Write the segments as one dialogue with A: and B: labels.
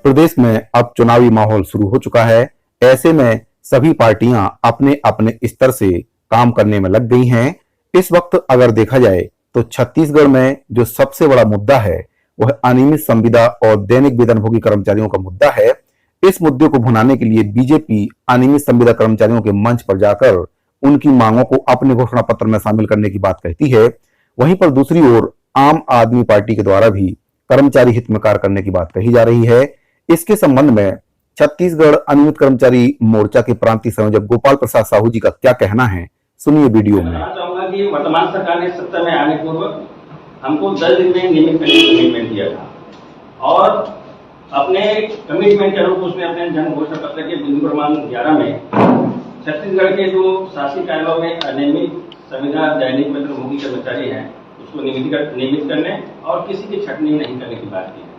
A: प्रदेश में अब चुनावी माहौल शुरू हो चुका है। ऐसे में सभी पार्टियां अपने अपने स्तर से काम करने में लग गई हैं। इस वक्त अगर देखा जाए तो छत्तीसगढ़ में जो सबसे बड़ा मुद्दा है वह अनियमित संविदा और दैनिक वेतनभोगी कर्मचारियों का मुद्दा है। इस मुद्दे को भुनाने के लिए बीजेपी अनियमित संविदा कर्मचारियों के मंच पर जाकर उनकी मांगों को अपने घोषणा पत्र में शामिल करने की बात कहती है। वहीं पर दूसरी ओर आम आदमी पार्टी के द्वारा भी कर्मचारी हित में कार्य करने की बात कही जा रही है। इसके संबंध में छत्तीसगढ़ अनियमित कर्मचारी मोर्चा के प्रांतीय संयोजक गोपाल प्रसाद साहू जी का क्या कहना है, सुनिए वीडियो में।
B: चाहूंगा कि वर्तमान सरकार ने सत्ता में आने पूर्व हमको 10 दिन में नियमित करने का कमिटमेंट दिया था और अपने कमिटमेंट के अनुरूप उसने अपने जन घोषणा पत्र के बिंदु क्रमांक 11 में छत्तीसगढ़ के जो शासकीय कार्यालयों में अनियमित संविदा दैनिक वेतनभोगी कर्मचारी हैं उसको नियमित करने और किसी की छटनी नहीं करने की बात की।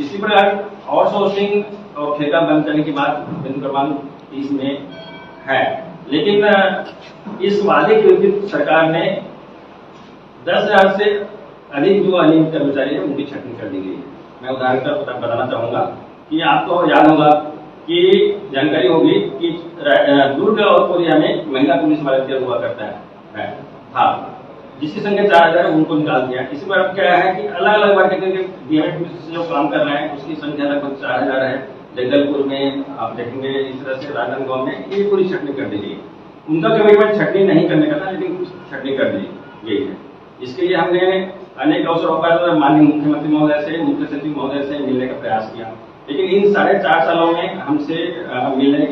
B: इसी प्रकार आउटसोर्सिंग और ठेका बंद करने की बात बिंदु क्रमांक 30 में है। लेकिन इस वादे के विपरीत सरकार ने 10,000 से अधिक जो अनियमित कर्मचारी है उनकी छटनी कर दी गई है। मैं उदाहरण का बताना चाहूंगा कि आपको याद होगा कि जानकारी होगी कि दुर्ग और कोरिया में महिला पुलिस वॉलंटियर हुआ करता है हाँ, जिसकी संख्या 4,000 उनको निकाल दिया। इसी पर अब क्या है कि अलग अलग वर्ग के डीएमएड पुलिस जो काम कर रहे हैं उसकी संख्या लगभग 4,000 है। जगदलपुर में आप देखेंगे इस तरह से राजनांदगांव में ये पूरी छटनी कर दी गई। उनका कमिटमेंट छटनी नहीं करने का था लेकिन छटनी कर दी गई है। इसके लिए हमने अनेक अवसरों पर माननीय मुख्यमंत्री महोदय से, मुख्य सचिव महोदय से मिलने का प्रयास किया, लेकिन इन 4.5 सालों में हमसे मिलने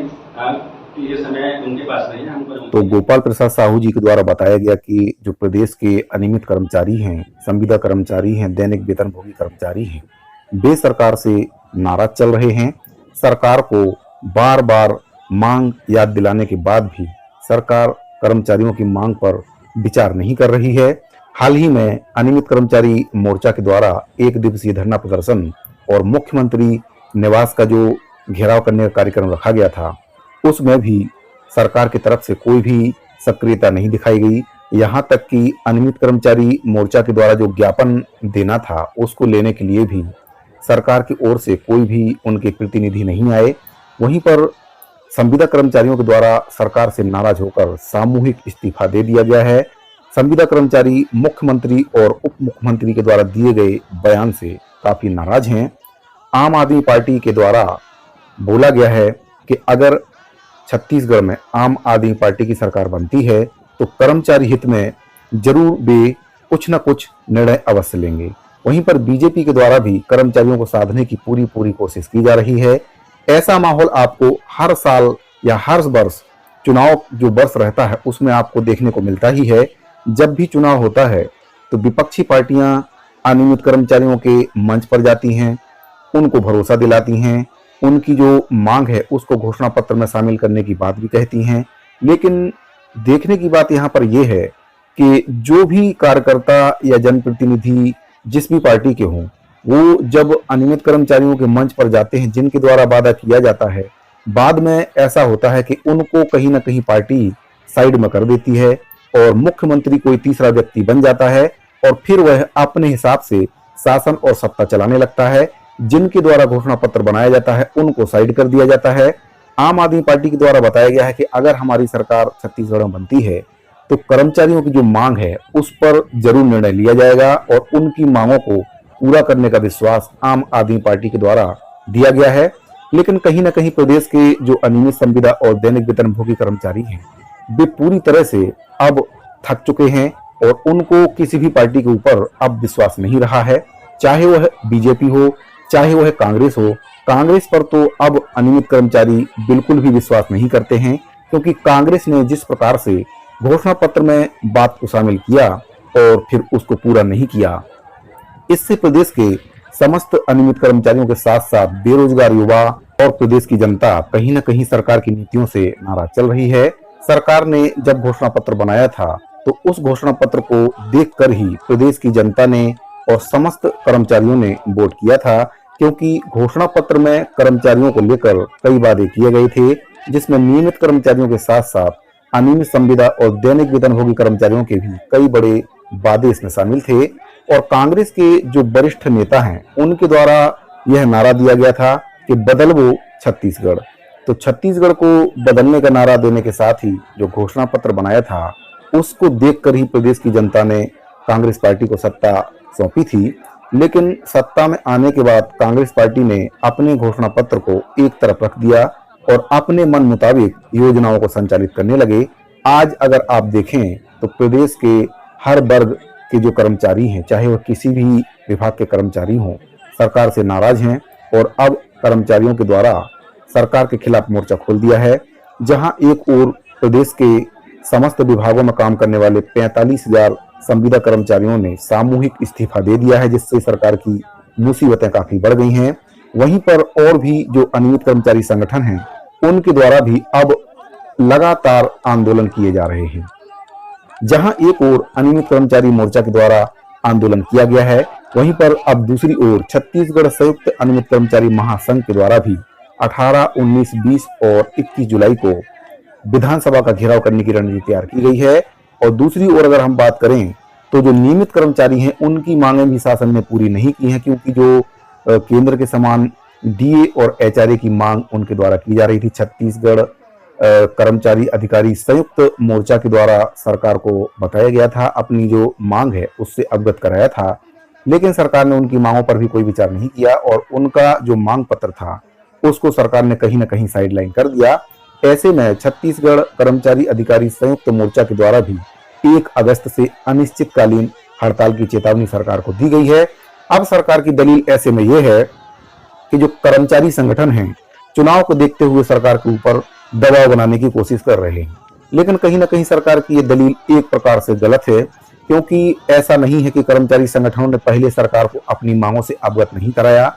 B: के लिए समय उनके पास नहीं है। हमको
A: तो गोपाल प्रसाद साहू जी के द्वारा बताया गया कि जो प्रदेश के अनियमित कर्मचारी हैं, संविदा कर्मचारी हैं, दैनिक वेतनभोगी कर्मचारी हैं, वे सरकार से नाराज चल रहे हैं। सरकार को बार बार मांग याद दिलाने के बाद भी सरकार कर्मचारियों की मांग पर विचार नहीं कर रही है। हाल ही में अनियमित कर्मचारी मोर्चा के द्वारा 1 दिवसीय धरना प्रदर्शन और मुख्यमंत्री निवास का जो घेराव करने का कार्यक्रम रखा गया था उसमें भी सरकार की तरफ से कोई भी सक्रियता नहीं दिखाई गई। यहाँ तक कि अनियमित कर्मचारी मोर्चा के द्वारा जो ज्ञापन देना था उसको लेने के लिए भी सरकार की ओर से कोई भी उनके प्रतिनिधि नहीं आए। वहीं पर संविदा कर्मचारियों के द्वारा सरकार से नाराज होकर सामूहिक इस्तीफा दे दिया गया है। संविदा कर्मचारी मुख्यमंत्री और उप मुख्यमंत्री के द्वारा दिए गए बयान से काफी नाराज हैं। आम आदमी पार्टी के द्वारा बोला गया है कि अगर छत्तीसगढ़ में आम आदमी पार्टी की सरकार बनती है तो कर्मचारी हित में जरूर वे कुछ न कुछ निर्णय अवश्य लेंगे। वहीं पर बीजेपी के द्वारा भी कर्मचारियों को साधने की पूरी कोशिश की जा रही है। ऐसा माहौल आपको हर साल या हर वर्ष चुनाव जो वर्ष रहता है उसमें आपको देखने को मिलता ही है। जब भी चुनाव होता है तो विपक्षी पार्टियां अनियमित कर्मचारियों के मंच पर जाती हैं, उनको भरोसा दिलाती हैं, उनकी जो मांग है उसको घोषणा पत्र में शामिल करने की बात भी कहती हैं। लेकिन देखने की बात यहाँ पर यह है कि जो भी कार्यकर्ता या जनप्रतिनिधि जिस भी पार्टी के हों, वो जब अनियमित कर्मचारियों के मंच पर जाते हैं जिनके द्वारा वादा किया जाता है, बाद में ऐसा होता है कि उनको कहीं ना कहीं पार्टी साइड में कर देती है और मुख्यमंत्री कोई तीसरा व्यक्ति बन जाता है और फिर वह अपने हिसाब से शासन और सत्ता चलाने लगता है। जिनके द्वारा घोषणा पत्र बनाया जाता है उनको साइड कर दिया जाता है। आम आदमी पार्टी के द्वारा बताया गया है कि अगर हमारी सरकार छत्तीसगढ़ में बनती है तो कर्मचारियों की जो मांग है उस पर जरूर निर्णय लिया जाएगा और उनकी मांगों को पूरा करने का विश्वास आम आदमी पार्टी के द्वारा दिया गया है। लेकिन कहीं ना कहीं प्रदेश के जो अनियमित संविदा और दैनिक वेतनभोगी कर्मचारी हैं वे पूरी तरह से अब थक चुके हैं और उनको किसी भी पार्टी के ऊपर अब विश्वास नहीं रहा है, चाहे वह बीजेपी हो चाहे वह कांग्रेस हो। कांग्रेस पर तो अब अनियमित कर्मचारी बिल्कुल भी विश्वास नहीं करते हैं, क्योंकि कांग्रेस ने जिस प्रकार से घोषणा पत्र में बात को शामिल किया और फिर उसको पूरा नहीं किया, इससे प्रदेश के समस्त अनियमित कर्मचारियों के साथ साथ बेरोजगार युवा और प्रदेश की जनता कहीं न कहीं सरकार की नीतियों से नाराज चल रही है। सरकार ने जब घोषणा पत्र बनाया था तो उस घोषणा पत्र को देखकर ही प्रदेश की जनता ने और समस्त कर्मचारियों ने वोट किया था, क्योंकि घोषणा पत्र में कर्मचारियों को लेकर कई वादे किए गए थे, जिसमें नियमित कर्मचारियों के साथ साथ अनियमित संविदा और दैनिक वेतनभोगी कर्मचारियों के भी कई बड़े वादे इसमें शामिल थे। और कांग्रेस के जो वरिष्ठ नेता हैं उनके द्वारा यह नारा दिया गया था कि बदल वो छत्तीसगढ़। तो छत्तीसगढ़ को बदलने का नारा देने के साथ ही जो घोषणा पत्र बनाया था उसको देखकर ही प्रदेश की जनता ने कांग्रेस पार्टी को सत्ता सौंपी थी। लेकिन सत्ता में आने के बाद कांग्रेस पार्टी ने अपने घोषणा पत्र को एक तरफ रख दिया और अपने मन मुताबिक योजनाओं को संचालित करने लगे। आज अगर आप देखें तो प्रदेश के हर वर्ग के जो कर्मचारी हैं, चाहे वह किसी भी विभाग के कर्मचारी हों, सरकार से नाराज हैं और अब कर्मचारियों के द्वारा सरकार के खिलाफ मोर्चा खोल दिया है। जहां एक ओर प्रदेश के समस्त विभागों में काम करने वाले 45,000 संविदा कर्मचारियों ने सामूहिक इस्तीफा दे दिया है, जिससे सरकार की मुसीबतें काफी बढ़ गई हैं। वहीं पर और भी जो अनियमित कर्मचारी संगठन हैं, उनके द्वारा भी अब लगातार आंदोलन किए जा रहे हैं। जहां एक ओर अनियमित कर्मचारी मोर्चा के द्वारा आंदोलन किया गया है, वहीं पर अब दूसरी ओर छत्तीसगढ़ संयुक्त अनियमित कर्मचारी महासंघ के द्वारा भी 18, 19, 20 और 21 जुलाई को विधानसभा का घेराव करने की रणनीति तैयार की गई है। और दूसरी ओर अगर हम बात करें तो जो नियमित कर्मचारी हैं उनकी मांगें भी शासन ने पूरी नहीं की हैं, क्योंकि जो केंद्र के समान डीए और एचआरए की मांग उनके द्वारा की जा रही थी। छत्तीसगढ़ कर्मचारी अधिकारी संयुक्त मोर्चा के द्वारा सरकार को बताया गया था, अपनी जो मांग है उससे अवगत कराया था, लेकिन सरकार ने उनकी मांगों पर भी कोई विचार नहीं किया और उनका जो मांग पत्र था उसको सरकार ने कहीं ना कहीं साइडलाइन कर दिया। ऐसे में छत्तीसगढ़ कर्मचारी अधिकारी संयुक्त मोर्चा के द्वारा भी 1 अगस्त से अनिश्चितकालीन हड़ताल की चेतावनी सरकार को दी गई है। अब सरकार की दलील ऐसे में यह है कि जो कर्मचारी संगठन हैं चुनाव को देखते हुए सरकार के ऊपर दबाव बनाने की कोशिश कर रहे हैं, लेकिन कहीं ना कहीं सरकार की ये दलील एक प्रकार से गलत है, क्योंकि ऐसा नहीं है कि कर्मचारी संगठनों ने पहले सरकार को अपनी मांगों से अवगत नहीं कराया।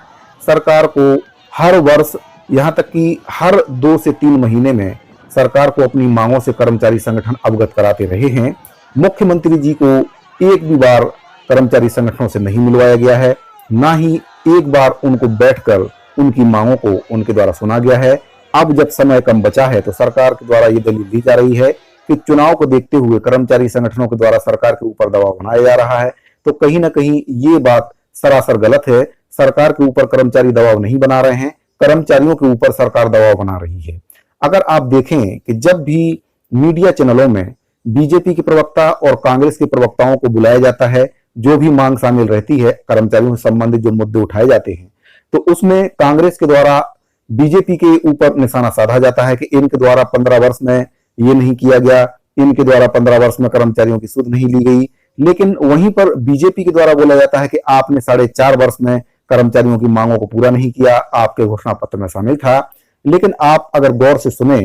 A: सरकार को हर वर्ष, यहाँ तक कि हर 2 से 3 महीने में सरकार को अपनी मांगों से कर्मचारी संगठन अवगत कराते रहे हैं। मुख्यमंत्री जी को एक भी बार कर्मचारी संगठनों से नहीं मिलवाया गया है, ना ही एक बार उनको बैठकर उनकी मांगों को उनके द्वारा सुना गया है। अब जब समय कम बचा है तो सरकार के द्वारा ये दलील दी जा रही है कि चुनाव को देखते हुए कर्मचारी संगठनों के द्वारा सरकार के ऊपर दबाव बनाया जा रहा है। तो कहीं ना कहीं ये बात सरासर गलत है। सरकार के ऊपर कर्मचारी दबाव नहीं बना रहे हैं, कर्मचारियों के ऊपर सरकार दबाव बना रही है। अगर आप देखें कि जब भी मीडिया चैनलों में बीजेपी के प्रवक्ता और कांग्रेस के प्रवक्ताओं को बुलाया जाता है, जो भी मांग शामिल रहती है, कर्मचारियों से संबंधित जो मुद्दे उठाए जाते हैं, तो उसमें कांग्रेस के द्वारा बीजेपी के ऊपर निशाना साधा जाता है कि इनके द्वारा 15 वर्ष में ये नहीं किया गया, इनके द्वारा 15 वर्ष में कर्मचारियों की सुध नहीं ली गई। लेकिन वहीं पर बीजेपी के द्वारा बोला जाता है कि आपने 4.5 वर्ष में कर्मचारियों की मांगों को पूरा नहीं किया, आपके घोषणा पत्र में शामिल था। लेकिन आप अगर गौर से सुने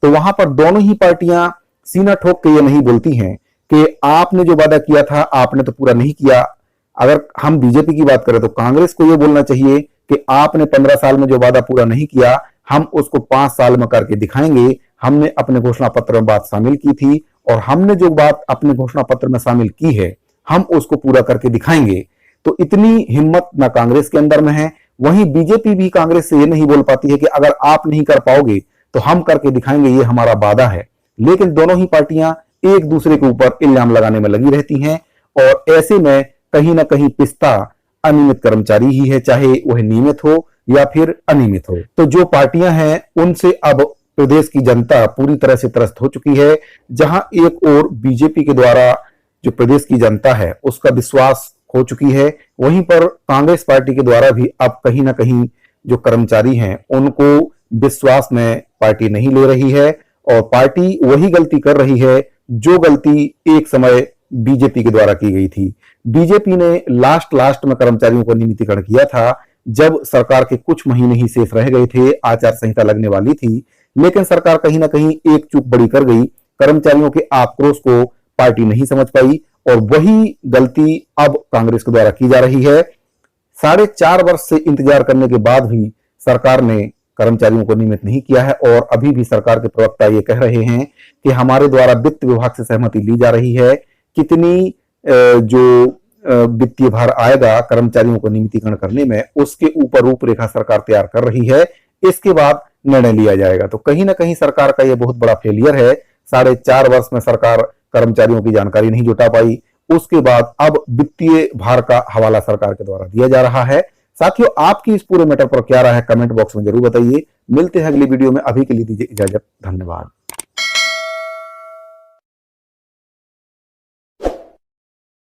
A: तो वहां पर दोनों ही पार्टियां सीना ठोक के ये नहीं बोलती हैं कि आपने जो वादा किया था आपने तो पूरा नहीं किया। अगर हम बीजेपी की बात करें तो कांग्रेस को ये बोलना चाहिए कि आपने 15 साल में जो वादा पूरा नहीं किया, हम उसको 5 साल में करके दिखाएंगे। हमने अपने घोषणा पत्र में बात शामिल की थी और हमने जो बात अपने घोषणा पत्र में शामिल की है, हम उसको पूरा करके दिखाएंगे। तो इतनी हिम्मत ना कांग्रेस के अंदर में है। वहीं बीजेपी भी कांग्रेस से ये नहीं बोल पाती है कि अगर आप नहीं कर पाओगे तो हम करके दिखाएंगे, ये हमारा वादा है। लेकिन दोनों ही पार्टियां एक दूसरे के ऊपर इल्जाम लगाने में लगी रहती हैं और ऐसे में कहीं ना कहीं पिस्ता अनियमित कर्मचारी ही है, चाहे वह नियमित हो या फिर अनियमित हो। तो जो पार्टियां हैं उनसे अब प्रदेश की जनता पूरी तरह से त्रस्त हो चुकी है। जहां एक ओर बीजेपी के द्वारा जो प्रदेश की जनता है उसका विश्वास खो चुकी है, वहीं पर कांग्रेस पार्टी के द्वारा भी अब कहीं ना कहीं जो कर्मचारी हैं उनको विश्वास में पार्टी नहीं ले रही है और पार्टी वही गलती कर रही है जो गलती एक समय बीजेपी के द्वारा की गई थी। बीजेपी ने लास्ट में कर्मचारियों को नियमितीकरण किया था, जब सरकार के कुछ महीने ही शेष रह गए थे, आचार संहिता लगने वाली थी। लेकिन सरकार कहीं ना कहीं एक चूक बड़ी कर गई, कर्मचारियों के आक्रोश को पार्टी नहीं समझ पाई और वही गलती अब कांग्रेस के द्वारा की जा रही है। 4.5 वर्ष से इंतजार करने के बाद भी सरकार ने कर्मचारियों को नियमित नहीं किया है और अभी भी सरकार के प्रवक्ता ये कह रहे हैं कि हमारे द्वारा वित्त विभाग से सहमति ली जा रही है। कितनी जो वित्तीय भार आएगा कर्मचारियों को नियमितीकरण करने में, उसके ऊपर रूपरेखा सरकार तैयार कर रही है। इसके बाद निर्णय लिया जाएगा। तो कहीं ना कहीं सरकार का यह बहुत बड़ा फेलियर है। 4.5 वर्ष में सरकार कर्मचारियों की जानकारी नहीं जुटा पाई। उसके बाद अब वित्तीय भार का हवाला सरकार के द्वारा दिया जा रहा है। साथियों, आपकी इस पूरे मैटर पर क्या राय है कमेंट बॉक्स में जरूर बताइए। मिलते हैं अगली वीडियो में, अभी के लिए दीजिए इजाजत, धन्यवाद।